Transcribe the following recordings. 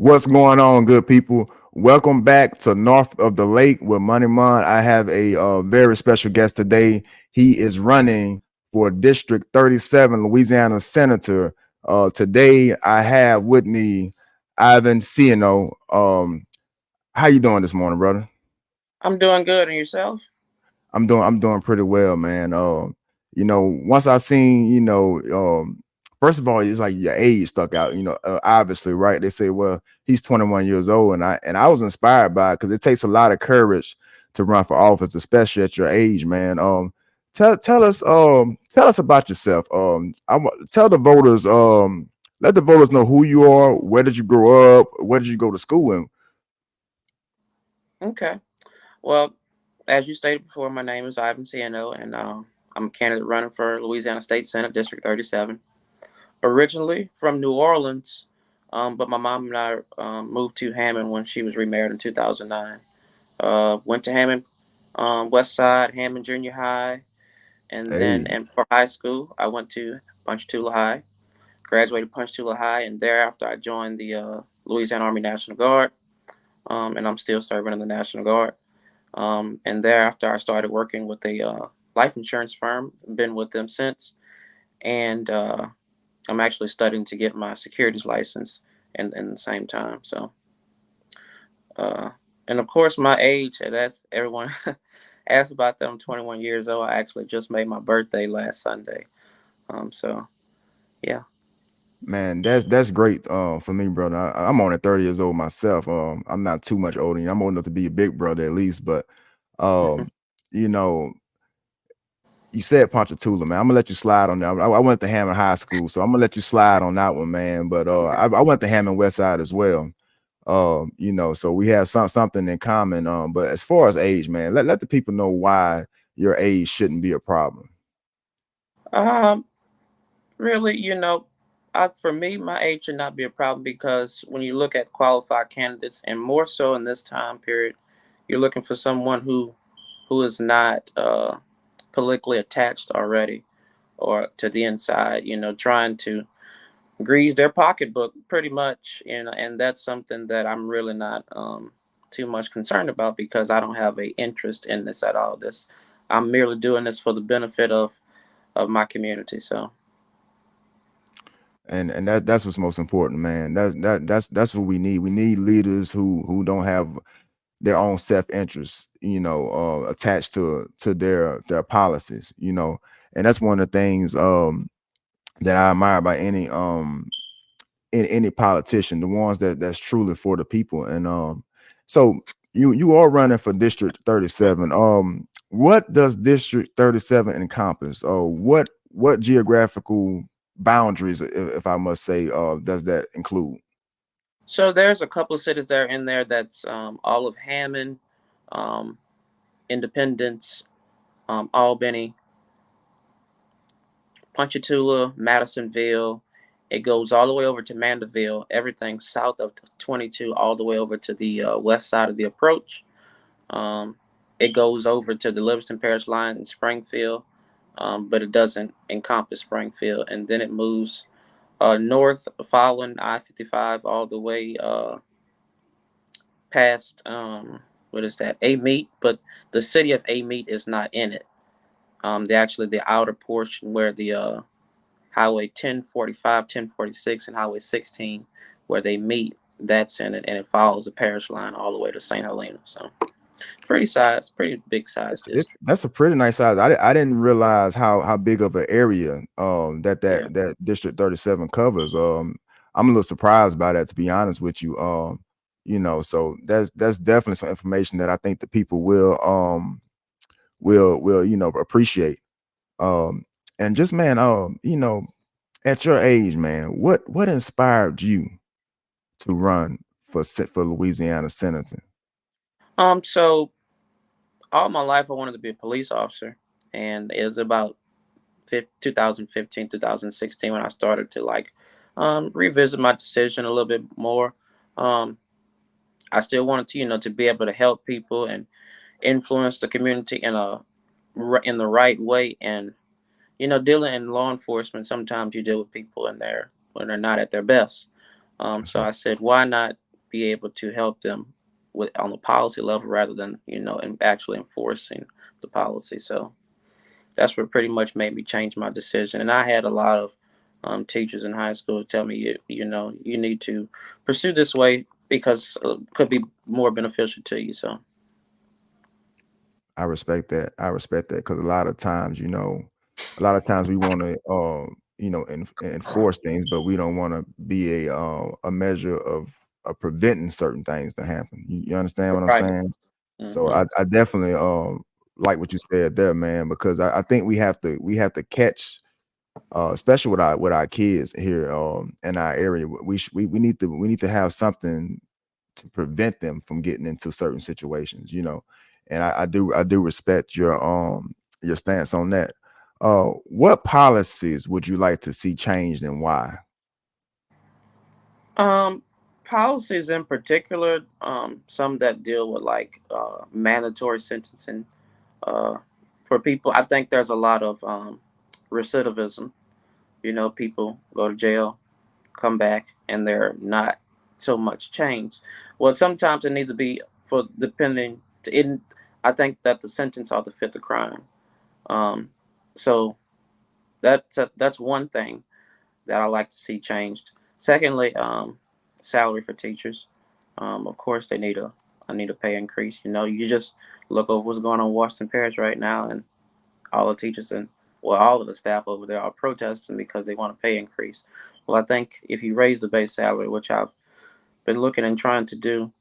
What's going on, good people? Welcome back to North of the Lake with Money Mon. I have a very special guest today. He is running for District 37, Louisiana Senator. Today, I have with me Ivan Scioneaux. How you doing this morning, brother? I'm doing good, and yourself? I'm doing pretty well, man. Once I seen, first of all, it's like your age stuck out, obviously, right? They say, well, he's 21 years old, and I was inspired by it because it takes a lot of courage to run for office, especially at your age, man. Tell us about yourself. Tell the voters, let the voters know who you are, where did you grow up, where did you go to school, and Okay. Well, as you stated before, my name is Ivan Scioneaux, and I'm a candidate running for Louisiana State Senate, District 37. Originally from New Orleans, but my mom and I moved to Hammond when she was remarried in 2009. Went to Hammond, West Side, Hammond Junior High, hey, and for high school, I went to Ponchatoula High, graduated Ponchatoula High, and thereafter I joined the Louisiana Army National Guard, and I'm still serving in the National Guard. And thereafter, I started working with a life insurance firm. Been with them since, and I'm actually studying to get my securities license in the same time. So, uh, and of course, my age. That's everyone asks about that. I'm 21 years old. I actually just made my birthday last Sunday. So yeah. man, that's great for me, brother. I'm only 30 years old myself. I'm not too much older. I'm old enough to be a big brother at least, but um, you know, you said Ponchatoula, man. I'm gonna let you slide on that. I went to Hammond High School, so I'm gonna let you slide on that one, man. But I went to Hammond West Side as well. So we have something in common. But as far as age, man, let the people know why your age shouldn't be a problem. Um, Really, for me, my age should not be a problem because when you look at qualified candidates, and more so in this time period, you're looking for someone who is not politically attached already or to the inside, trying to grease their pocketbook pretty much, and that's something that I'm really not too much concerned about because I don't have a interest in this at all. This I'm merely doing this for the benefit of my community. So. And that's what's most important, man. That's what we need. We need leaders who don't have their own self-interest, attached to their policies, and that's one of the things that I admire by any politician, the ones that's truly for the people. And so you are running for District 37. What does District 37 encompass? What geographical boundaries, if I must say, does that include? So there's a couple of cities that are in there. That's all of Hammond, um, Independence, Albany, Ponchatoula, Madisonville. It goes all the way over to Mandeville. Everything south of 22, all the way over to the west side of the approach. Um, it goes over to the Livingston Parish line in Springfield, but it doesn't encompass Springfield. And then it moves north, following I-55 all the way past what is that, A Meat, but the city of A Meat is not in it. The outer portion where the Highway 1045, 1046, and Highway 16 where they meet, that's in it, and it follows the parish line all the way to St. Helena. So pretty big size district. That's a pretty nice size. I didn't realize how big of an area Yeah. that District 37 covers. I'm a little surprised by that, to be honest with you. So that's definitely some information that I think the people will appreciate. Um, and just, man, at your age, man, what inspired you to run for Louisiana Senator? So all my life I wanted to be a police officer, and it was about 2015, 2016 when I started to revisit my decision a little bit more. Um, I still wanted to, to be able to help people and influence the community in the right way. And dealing in law enforcement, sometimes you deal with people in there when they're not at their best. That's So right. I said, why not? be able to help them with on the policy level rather than and actually enforcing the policy. So that's what pretty much made me change my decision. And I had a lot of teachers in high school tell me you need to pursue this way because it could be more beneficial to you. So I respect that. I respect that because a lot of times, a lot of times we want to, enforce things, but we don't want to be a measure of preventing certain things to happen. You understand what I'm right. saying? So Hmm. I definitely like what you said there, man, because I think we have to catch, especially with our kids here in our area. We need to have something to prevent them from getting into certain situations. And I do respect your stance on that. What policies would you like to see changed and why? Um, Policies in particular, some that deal with like mandatory sentencing uh, for people. I think there's a lot of recidivism. People go to jail, come back, and they're not so much changed. Well, sometimes it needs to be for depending. In I think that the sentence ought to fit the crime. Um, so that's one thing that I like to see changed. Secondly, salary for teachers. Of course, they need a I need a pay increase. You just look over what's going on in Washington Parish right now, and all the teachers and well, all of the staff over there are protesting because they want a pay increase. Well, I think if you raise the base salary, which I've been looking and trying to do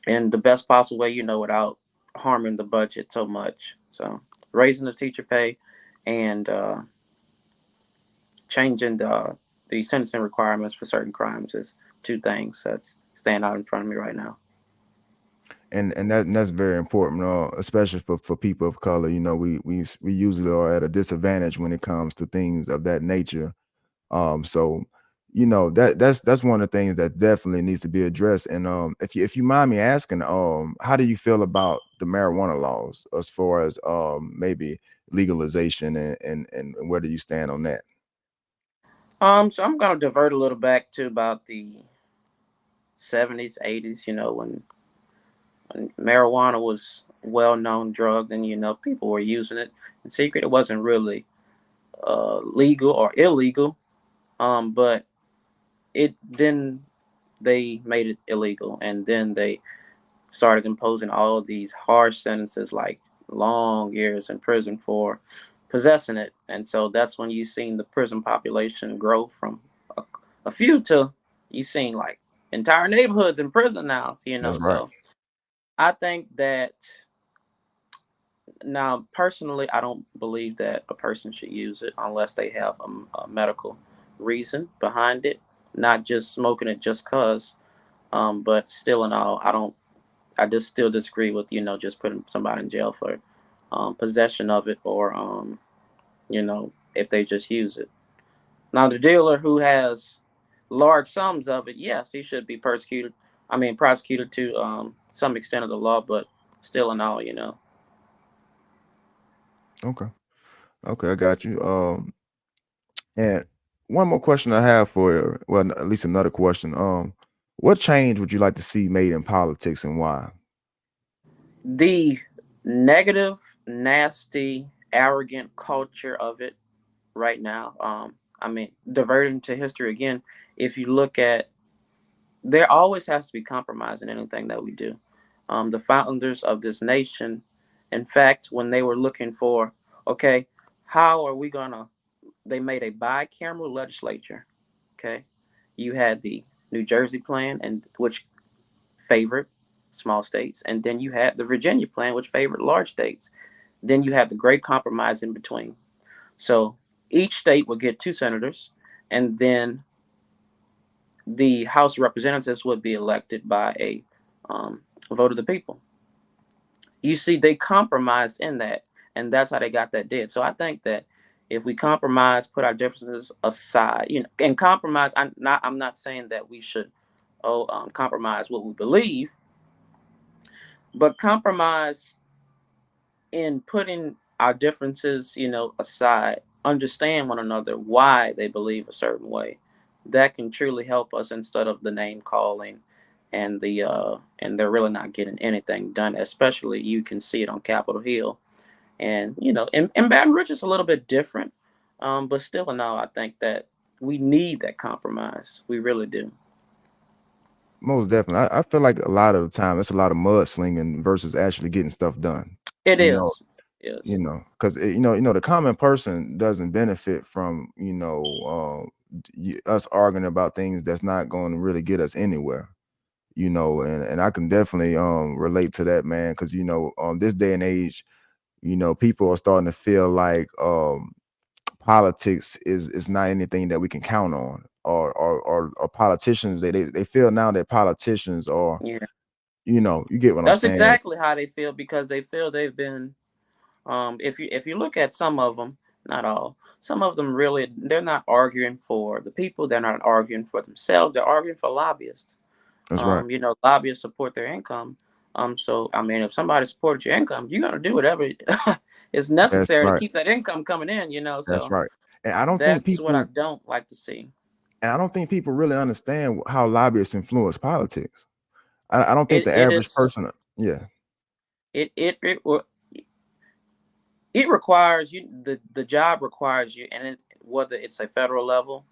in the best possible way, without harming the budget so much. So raising the teacher pay and changing the sentencing requirements for certain crimes is two things that's stand out in front of me right now. And that's very important, especially for people of color. We usually are at a disadvantage when it comes to things of that nature. So that's one of the things that definitely needs to be addressed. And if you mind me asking, how do you feel about the marijuana laws as far as maybe legalization, and where do you stand on that? So I'm gonna divert a little back to about the 70s, 80s. When marijuana was well known drug, and people were using it in secret. It wasn't really legal or illegal, but it then they made it illegal, and then they started imposing all of these harsh sentences, like long years in prison for possessing it. And so that's when you seen the prison population grow from a few to you seen like entire neighborhoods in prison now. That's right. So I think that now personally, I don't believe that a person should use it unless they have a medical reason behind it, not just smoking it just cause. But still, in all, I don't. I just still disagree with just putting somebody in jail for possession of it, or if they just use it. Now the dealer who has large sums of it, yes, he should be persecuted. I mean prosecuted to some extent of the law, but still in all. Okay. Okay, I got you. And one more question I have for you, well, at least another question. What change would you like to see made in politics and why? The negative, nasty, arrogant culture of it right now. I mean, diverting to history again. If you look at, there always has to be compromise in anything that we do. The founders of this nation, in fact, when they were looking for, okay, how are we gonna? They made a bicameral legislature. Okay, you had the New Jersey plan, and which favored small states, and then you had the Virginia plan, which favored large states. Then you have the Great Compromise in between. So each state would get two senators, and then the House of Representatives would be elected by a vote of the people. You see, they compromised in that, and that's how they got that dead. So I think that if we compromise, put our differences aside, and compromise. I'm not saying that we should compromise what we believe, but compromise in putting our differences, aside, understand one another, why they believe a certain way. That can truly help us instead of the name calling and they're really not getting anything done. Especially you can see it on Capitol Hill, and in Baton Rouge it's a little bit different, but still, no, I think that we need that compromise. We really do. Most definitely. I feel like a lot of the time it's a lot of mudslinging versus actually getting stuff done. It You know, is. Is. because the common person doesn't benefit from us arguing about things that's not going to really get us anywhere. And I can definitely relate to that, man, because this day and age, people are starting to feel like politics is not anything that we can count on, or politicians, they feel now that politicians are, Yeah, you get what I'm that's saying. exactly how they feel, because they feel they've been. If you look at some of them, not all, some of them really, they're not arguing for the people. They're not arguing for themselves. They're arguing for lobbyists. That's right. Lobbyists support their income. So I mean, if somebody supports your income, you're gonna do whatever is That's necessary to right. keep that income coming in. That's So right. And I don't think that's what I people don't like to see. and I don't think people really understand how lobbyists influence politics. I don't think It the it average is person, yeah, it it it will- it requires you, the job requires you, and whether it's a federal level,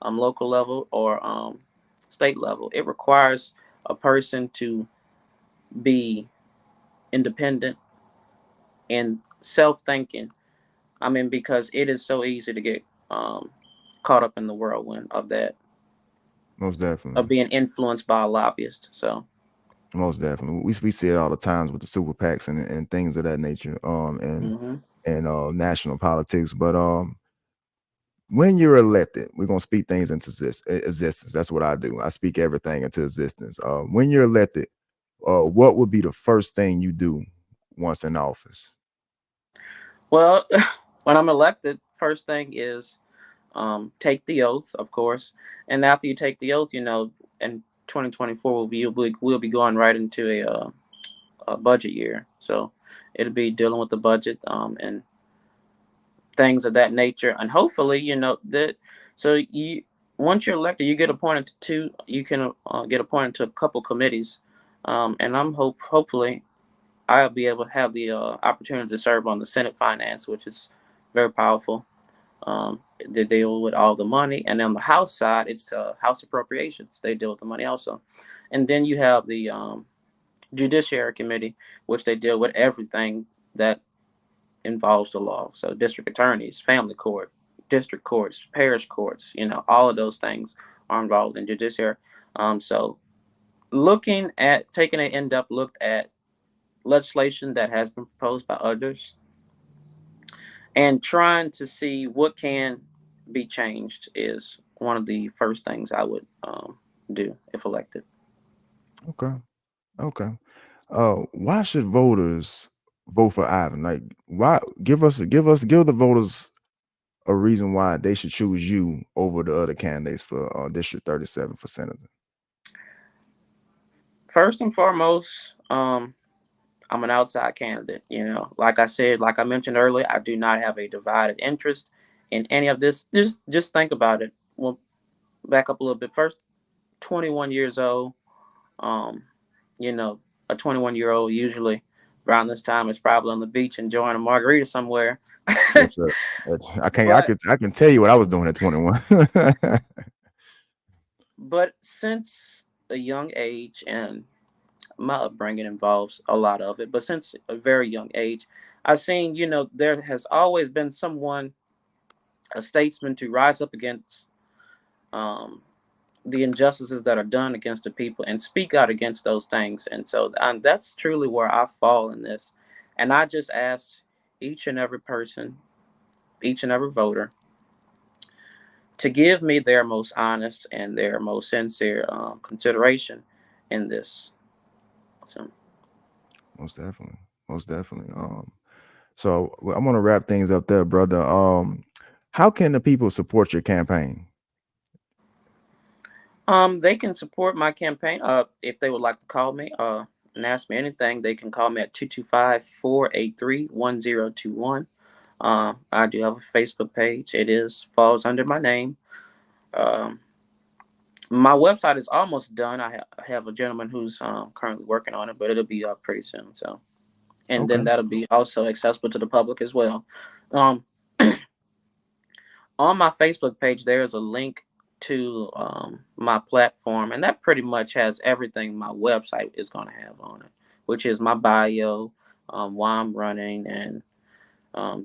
local level, or state level, it requires a person to be independent and self-thinking. I mean, because it is so easy to get caught up in the whirlwind of that, most of definitely. being influenced by a lobbyist. So, Most definitely. We see it all the times with the super PACs and things of that nature, hmm and national politics. But when you're elected, we're gonna speak things into existence. That's what I do. I speak everything into existence. When you're elected, what would be the first thing you do once in office? well, when I'm elected, first thing is take the oath, of course, and after you take the oath, in 2024 we'll be going right into a budget year. So it'll be dealing with the budget, and things of that nature, and hopefully, that so you once you're elected, you get appointed to two. You can get appointed to a couple committees, and hopefully I'll be able to have the opportunity to serve on the Senate Finance, which is very powerful. They deal with all the money, and on the House side, it's House Appropriations. They deal with the money also, and then you have the Judiciary Committee, which they deal with everything that involves the law. So district attorneys, family court, district courts, parish courts, all of those things are involved in judiciary. So looking at taking an in-depth look at legislation that has been proposed by others, and trying to see what can be changed is one of the first things I would do if elected. Okay, okay. Why should voters vote for Ivan? Like, why? Give the voters a reason why they should choose you over the other candidates for District 37 for senator. First and foremost, I'm an outside candidate. Like I said, like I mentioned earlier, I do not have a divided interest in any of this. Just think about it. Well, back up a little bit. First, 21 years old. Um, you know, a 21-year-old usually around this time is probably on the beach enjoying a margarita somewhere. Yes, sir. I can't. but I can tell you what I was doing at 21. but since a young age, and my upbringing involves a lot of it, but since a very young age, I've seen, there has always been someone, a statesman, to rise up against um, the injustices that are done against the people and speak out against those things. And so that's truly where I fall in this. And I just ask each and every person, each and every voter, to give me their most honest and their most sincere consideration in this. So, Most definitely. Most definitely. So I'm gonna wrap things up there, brother. How can the people support your campaign? they can support my campaign. If they would like to call me and ask me anything, they can call me at 225-483-1021. I do have a Facebook page. It is falls under my name. Um, My website is almost done. I have a gentleman who's currently working on it, but it'll be up pretty soon. So, and then Okay. that'll be also accessible to the public as well. Um, on my Facebook page, there's a link to my platform, and that pretty much has everything my website is going to have on it, which is my bio, why I'm running, and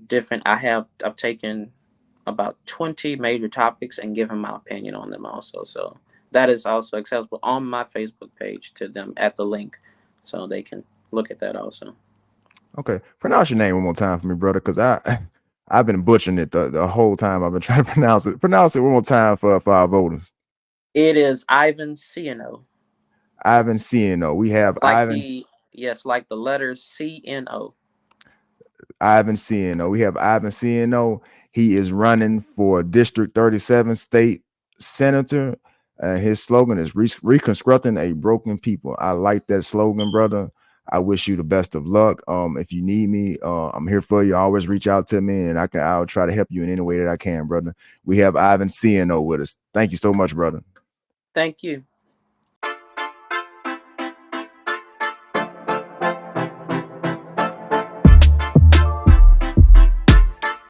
different. I've taken about 20 major topics and given my opinion on them also. So that is also accessible on my Facebook page to them at the link, so they can look at that also. Okay. Pronounce your name one more time for me, brother, because I've been butchering it the whole time I've been trying to pronounce it. Pronounce it one more time for our voters. It is Ivan Ciano, Ivan Cieno. We have like the yes, like the letters CNO. Ivan Cieno. We have Ivan Cieno. He is running for District 37 state senator. His slogan is reconstructing a broken people. I like that slogan, brother. I wish you the best of luck. If you need me, I'm here for you. Always reach out to me, and I'll try to help you in any way that I can, brother. We have Ivan Cieno with us. Thank you so much, brother. Thank you.